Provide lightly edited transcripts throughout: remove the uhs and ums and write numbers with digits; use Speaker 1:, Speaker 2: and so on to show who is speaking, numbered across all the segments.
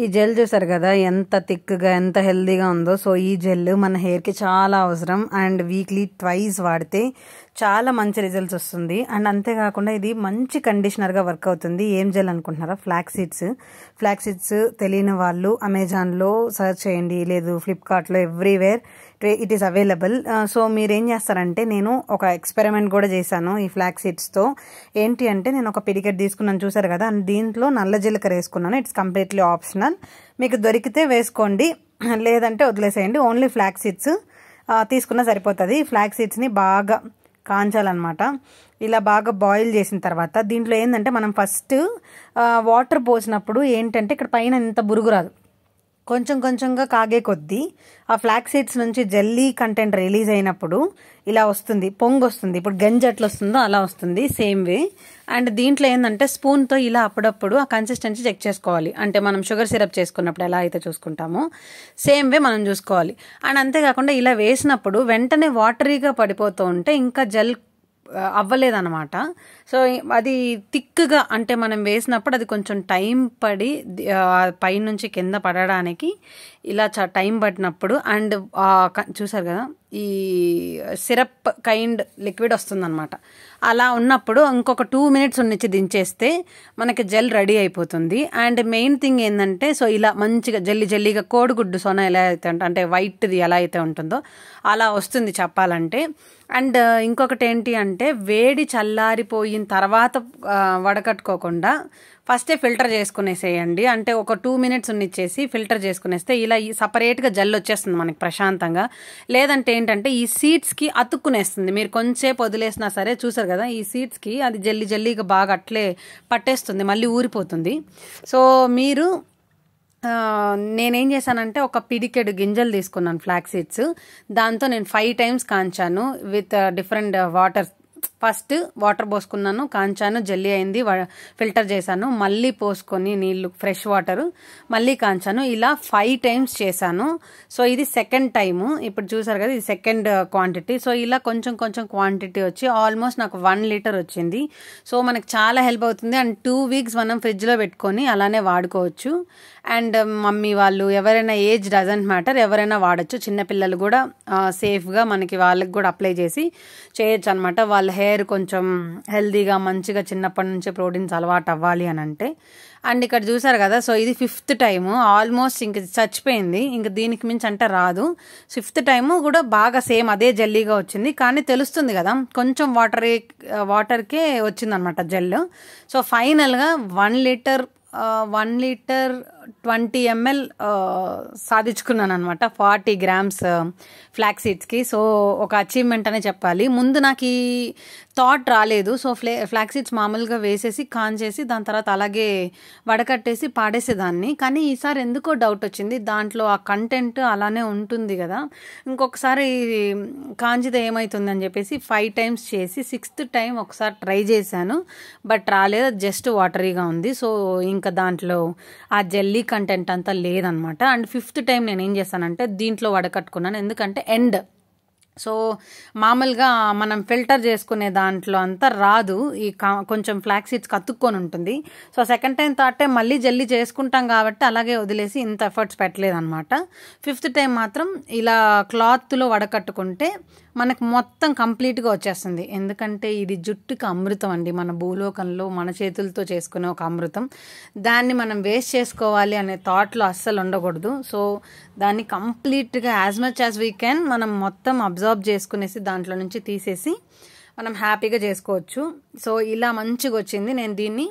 Speaker 1: ఈ జెల్ చూసారు కదా ఎంత థిక్గా ఎంత హెల్దీగా ఉందో. సో ఈ జెల్ మన హెయిర్కి చాలా అవసరం అండ్ వీక్లీ ట్వైస్ వాడితే చాలా మంచి రిజల్ట్స్ వస్తుంది. అండ్ అంతేకాకుండా ఇది మంచి కండిషనర్గా వర్క్ అవుతుంది. ఏం జెల్ అనుకుంటున్నారా? ఫ్లాక్స్ సీడ్స్ తెలియని వాళ్ళు అమెజాన్లో సర్చ్ చేయండి, లేదు ఫ్లిప్కార్ట్లో, everywhere it is available. So మీరేం చేస్తారంటే, నేను ఒక ఎక్స్పెరిమెంట్ కూడా చేశాను ఈ ఫ్లాక్స్ సీడ్స్తో. ఏంటి అంటే, నేను ఒక పిడికెట్ తీసుకున్నాను చూసారు కదా, అండ్ దీంట్లో నల్ల జీలకర్ర వేసుకున్నాను. It's completely optional. మీకు దొరికితే వేసుకోండి, లేదంటే వదిలేసేయండి. ఓన్లీ ఫ్లాక్స్ సీడ్స్ తీసుకున్నా సరిపోతుంది. ఫ్లాక్స్ సీడ్స్ని బాగా కాంచాలన్నమాట. ఇలా బాగా బాయిల్ చేసిన తర్వాత దీంట్లో ఏంటంటే, మనం ఫస్ట్ వాటర్ పోసినప్పుడు ఏంటంటే ఇక్కడ పైన ఇంత బురుగు రాదు, కొంచెం కొంచెంగా కాగే కొద్దీ ఆ ఫ్లాక్స్ సీడ్స్ నుంచి జెల్లీ కంటెంట్ రిలీజ్ అయినప్పుడు ఇలా వస్తుంది, పొంగు వస్తుంది. ఇప్పుడు గంజి ఎట్లా వస్తుందో అలా వస్తుంది, సేమ్ వే. అండ్ దీంట్లో ఏంటంటే స్పూన్తో ఇలా అప్పుడప్పుడు ఆ కన్సిస్టెన్సీ చెక్ చేసుకోవాలి. అంటే మనం షుగర్ సిరప్ చేసుకున్నప్పుడు ఎలా అయితే చూసుకుంటామో సేమ్ వే మనం చూసుకోవాలి. అండ్ అంతేకాకుండా ఇలా వేసినప్పుడు వెంటనే వాటరీగా పడిపోతూ ఉంటే ఇంకా జెల్ అవ్వలేదన్నమాట. సో అది థిక్గా, అంటే మనం వేసినప్పుడు అది కొంచెం టైం పడి పైనుంచి కింద పడడానికి ఇలా టైం పట్టినప్పుడు, అండ్ చూసారు కదా ఈ సిరప్ కైండ్ లిక్విడ్ వస్తుందన్నమాట. అలా ఉన్నప్పుడు ఇంకొక 2 minutes ఉన్నిచ్చి దించేస్తే మనకి జెల్ రెడీ అయిపోతుంది. అండ్ మెయిన్ థింగ్ ఏంటంటే, సో ఇలా మంచిగా జల్లీగా కోడిగుడ్డు సొన ఎలా అయితే అంటే వైట్ది ఎలా అయితే ఉంటుందో అలా వస్తుంది చెప్పాలంటే. అండ్ ఇంకొకటి ఏంటి అంటే, వేడి చల్లారిపోయిన తర్వాత వడకట్టుకోకుండా ఫస్టే ఫిల్టర్ చేసుకునేసేయండి. అంటే ఒక 2 minutes ఉన్నిచ్చేసి ఫిల్టర్ చేసుకునేస్తే ఇలా సపరేట్గా జెల్ వచ్చేస్తుంది మనకి ప్రశాంతంగా. లేదంటే ఏంటంటే ఈ సీడ్స్కి అతుక్కునేస్తుంది. మీరు కొంచెంసేపు వదిలేసినా సరే, చూసారు కదా ఈ సీడ్స్కి అది జల్లీగా బాగా అట్లే పట్టేస్తుంది, మళ్ళీ ఊరిపోతుంది. సో మీరు నేనేం చేశానంటే, ఒక పిడికెడు గింజలు తీసుకున్నాను ఫ్లాక్స్ సీడ్స్. దాంతో నేను 5 times కాంచాను with different water. First water పోసుకున్నాను, కాంచాను, జల్లీ అయింది, ఫిల్టర్ చేశాను, మళ్ళీ పోసుకొని నీళ్ళు ఫ్రెష్ వాటర్ మళ్ళీ కాంచాను. ఇలా 5 times చేశాను. సో ఇది సెకండ్ టైము. ఇప్పుడు చూసారు కదా ఇది సెకండ్ క్వాంటిటీ. సో ఇలా కొంచెం క్వాంటిటీ వచ్చి ఆల్మోస్ట్ నాకు 1 liter వచ్చింది. సో మనకు చాలా హెల్ప్ అవుతుంది. అండ్ 2 weeks మనం ఫ్రిడ్జ్లో పెట్టుకొని అలానే వాడుకోవచ్చు. అండ్ మమ్మీ వాళ్ళు ఎవరైనా, ఏజ్ డజంట్ మ్యాటర్, ఎవరైనా వాడచ్చు. చిన్నపిల్లలు కూడా సేఫ్గా మనకి వాళ్ళకి కూడా అప్లై చేసి చేయొచ్చు అనమాట. వాళ్ళ హెయిర్ కొంచెం హెల్దీగా మంచిగా చిన్నప్పటి నుంచే ప్రోటీన్స్ అలవాటు అవ్వాలి అని అంటే. అండ్ ఇక్కడ చూసారు కదా, సో ఇది 5th time. ఆల్మోస్ట్ ఇంక చచ్చిపోయింది, ఇంక దీనికి మించి అంటే రాదు. 5th time కూడా బాగా సేమ్ అదే జల్లీగా వచ్చింది, కానీ తెలుస్తుంది కదా కొంచెం వాటర్కే వచ్చిందనమాట జెల్. సో ఫైనల్గా 1 liter 20 ml సాధించుకున్నాను అనమాట 40 grams ఫ్లాక్స్ సీడ్స్కి. సో ఒక అచీవ్మెంట్ అనే చెప్పాలి. ముందు నాకు ఈ థాట్ రాలేదు. సో ఫ్లాక్స్ సీడ్స్ మామూలుగా వేసేసి కాంచేసి దాని తర్వాత అలాగే వడకట్టేసి పాడేసేదాన్ని. కానీ ఈసారి ఎందుకో డౌట్ వచ్చింది, దాంట్లో ఆ కంటెంట్ అలానే ఉంటుంది కదా, ఇంకొకసారి కాంచితే ఏమవుతుందని చెప్పేసి 5 times చేసి 6th time ఒకసారి ట్రై చేశాను. బట్ రాలేదు, జస్ట్ వాటరీగా ఉంది. సో ఇంకా దాంట్లో ఆ జెల్లీ కంటెంట్ అంతా లేదనమాట. అండ్ 5th time నేను ఏం చేశానంటే దీంట్లో వడకట్టుకున్నాను, ఎందుకంటే ఎండ్. సో మామూలుగా మనం ఫిల్టర్ చేసుకునే దాంట్లో అంతా రాదు, ఈ కొంచెం ఫ్లాక్స్ సీడ్స్ కతుక్కొని ఉంటుంది. So second time third time మళ్ళీ జల్లి చేసుకుంటాం కాబట్టి అలాగే వదిలేసి ఇంత ఎఫర్ట్స్ పెట్టలేదన్నమాట. 5th time మాత్రం ఇలా క్లాత్లో వడకట్టుకుంటే మనకు మొత్తం కంప్లీట్గా వచ్చేస్తుంది. ఎందుకంటే ఇది జుట్టుకి అమృతం అండి, మన భూలోకంలో మన చేతులతో చేసుకునే ఒక అమృతం. దాన్ని మనం వేస్ట్ చేసుకోవాలి అనే థాట్లో అస్సలు ఉండకూడదు. సో దాన్ని కంప్లీట్గా as much as we can మనం మొత్తం అబ్జర్వ్ చేసుకునేసి దాంట్లో నుంచి తీసేసి మనం హ్యాపీగా చేసుకోవచ్చు. సో ఇలా మంచిగా వచ్చింది. నేను దీన్ని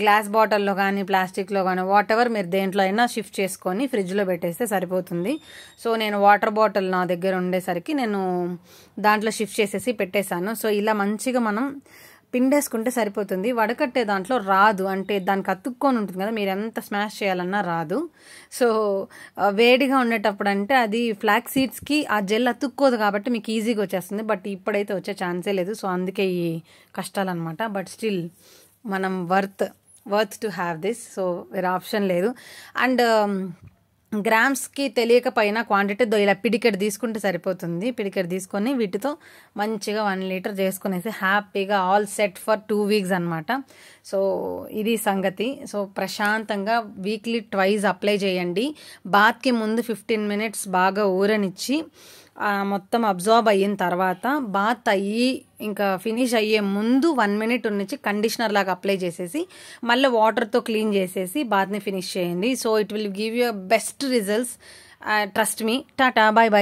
Speaker 1: గ్లాస్ బాటిల్లో కానీ ప్లాస్టిక్లో కానీ వాట్ ఎవర్ మీరు దేంట్లో అయినా షిఫ్ట్ చేసుకొని ఫ్రిడ్జ్లో పెట్టేస్తే సరిపోతుంది. సో నేను వాటర్ బాటిల్ నా దగ్గర ఉండేసరికి నేను దాంట్లో షిఫ్ట్ చేసేసి పెట్టేశాను. సో ఇలా మంచిగా మనం పిండేసుకుంటే సరిపోతుంది. వడకట్టే దాంట్లో రాదు, అంటే దానికి అతుక్కొని ఉంటుంది కదా, మీరు ఎంత స్మాష్ చేయాలన్నా రాదు. సో వేడిగా ఉండేటప్పుడు అంటే అది ఫ్లాక్స్ సీడ్స్కి ఆ జెల్ అతుక్కోదు కాబట్టి మీకు ఈజీగా వచ్చేస్తుంది. బట్ ఇప్పుడైతే వచ్చే ఛాన్సే లేదు. సో అందుకే ఈ కష్టాలు అనమాట. బట్ స్టిల్ మనం worth to have this. So వేరే ఆప్షన్ లేదు. అండ్ గ్రామ్స్కి తెలియకపోయినా క్వాంటిటీతో ఇలా పిడికెట్ తీసుకుంటే సరిపోతుంది. పిడికెట్ తీసుకొని వీటితో మంచిగా 1 liter చేసుకునేసి హ్యాపీగా ఆల్ సెట్ ఫర్ 2 weeks అనమాట. సో ఇది సంగతి. సో ప్రశాంతంగా వీక్లీ ట్వైస్ అప్లై చేయండి. బాత్కి ముందు 15 minutes బాగా ఊరనిచ్చి మొత్తం అబ్జార్బ్ అయిన తర్వాత బాత్ అయ్యి ఇంకా ఫినిష్ అయ్యే ముందు 1 minute ఉన్నిచ్చి కండిషనర్ లాగా అప్లై చేసేసి మళ్ళీ వాటర్తో క్లీన్ చేసేసి బాత్ని ఫినిష్ చేయండి. So it will give you best results. Trust me. Tata, bye bye.